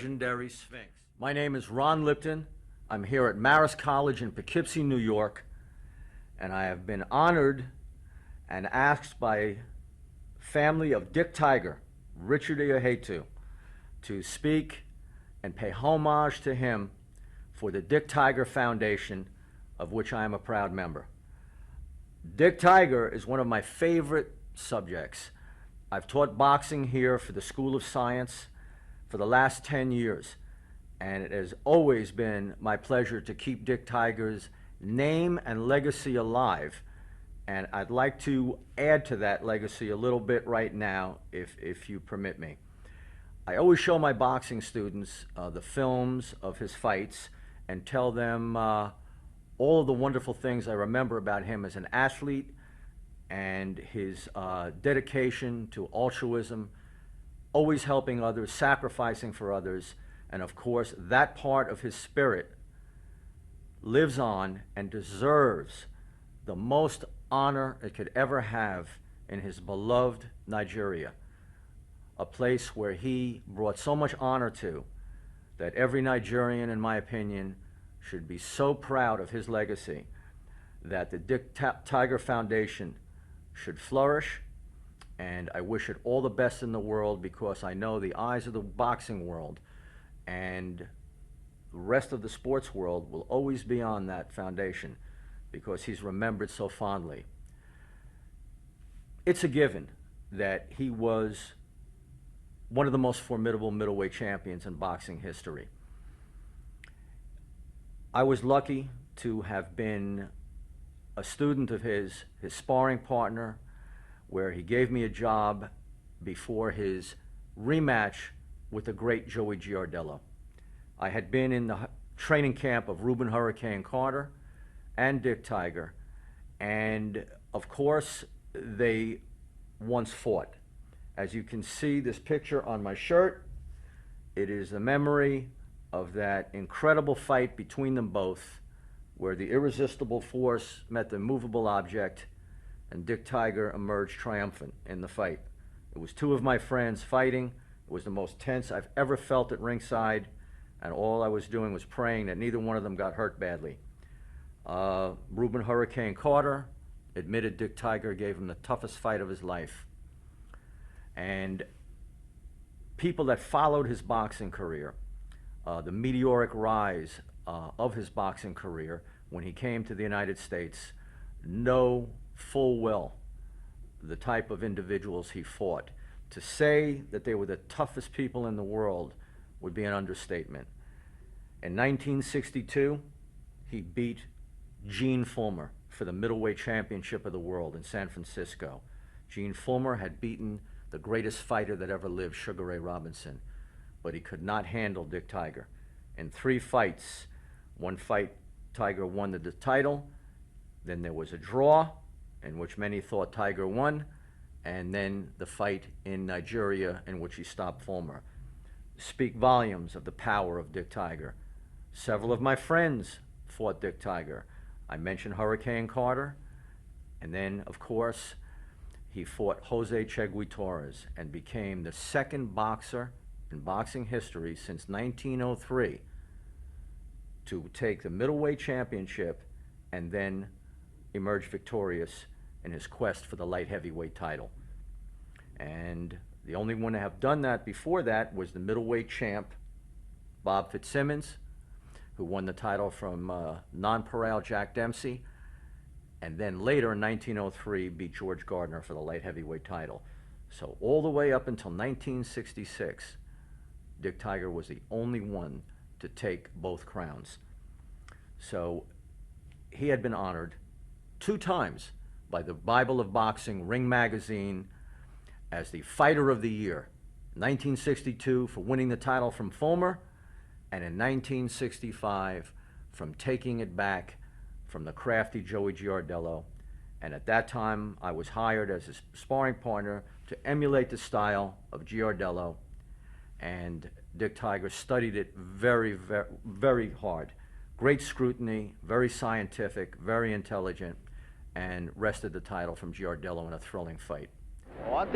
legendary Sphinx. My name is Ron Lipton. I'm here at Marist College in Poughkeepsie, New York, and I have been honored and asked by family of Dick Tiger, Richard Ihetu, to speak and pay homage to him for the Dick Tiger Foundation, of which I am a proud member. Dick Tiger is one of my favorite subjects. I've taught boxing here for the School of Science for the last 10 years, and it has always been my pleasure to keep Dick Tiger's name and legacy alive, and I'd like to add to that legacy a little bit right now, if you permit me. I always show my boxing students the films of his fights and tell them all of the wonderful things I remember about him as an athlete and his dedication to altruism, always helping others, sacrificing for others, and of course that part of his spirit lives on and deserves the most honor it could ever have in his beloved Nigeria, a place where he brought so much honor to that every Nigerian, in my opinion, should be so proud of his legacy that the Dick Tiger Foundation should flourish, and I wish it all the best in the world, because I know the eyes of the boxing world and the rest of the sports world will always be on that foundation because he's remembered so fondly. It's a given that he was one of the most formidable middleweight champions in boxing history. I was lucky to have been a student of his sparring partner, where he gave me a job before his rematch with the great Joey Giardello. I had been in the training camp of Rubin Hurricane Carter and Dick Tiger, and of course they once fought. As you can see, this picture on my shirt, it is a memory of that incredible fight between them both, where the irresistible force met the immovable object, and Dick Tiger emerged triumphant in the fight. It was two of my friends fighting. It was the most tense I've ever felt at ringside, and all I was doing was praying that neither one of them got hurt badly. Rubin Hurricane Carter admitted Dick Tiger gave him the toughest fight of his life. And people that followed his boxing career, the meteoric rise of his boxing career when he came to the United States, know full well the type of individuals he fought. To say that they were the toughest people in the world would be an understatement. In 1962, he beat Gene Fullmer for the middleweight championship of the world in San Francisco. Gene Fullmer had beaten the greatest fighter that ever lived, Sugar Ray Robinson, but he could not handle Dick Tiger. In 3 fights, one fight Tiger won the title, then there was a draw in which many thought Tiger won, and then the fight in Nigeria in which he stopped Fullmer. Speak volumes of the power of Dick Tiger. Several of my friends fought Dick Tiger. I mentioned Hurricane Carter, and then of course he fought Jose Che Torres and became the second boxer in boxing history since 1903 to take the middleweight championship and then emerge victorious in his quest for the light heavyweight title. And the only one to have done that before that was the middleweight champ, Bob Fitzsimmons, who won the title from nonpareil Jack Dempsey, and then later in 1903 beat George Gardner for the light heavyweight title. So all the way up until 1966, Dick Tiger was the only one to take both crowns. So he had been honored 2 times by the Bible of Boxing, Ring Magazine, as the Fighter of the Year. 1962 for winning the title from Fullmer, and in 1965 from taking it back from the crafty Joey Giardello. And at that time, I was hired as his sparring partner to emulate the style of Giardello, and Dick Tiger studied it very, very, very hard. Great scrutiny, very scientific, very intelligent, and wrested the title from Giardello in a thrilling fight. Well, I think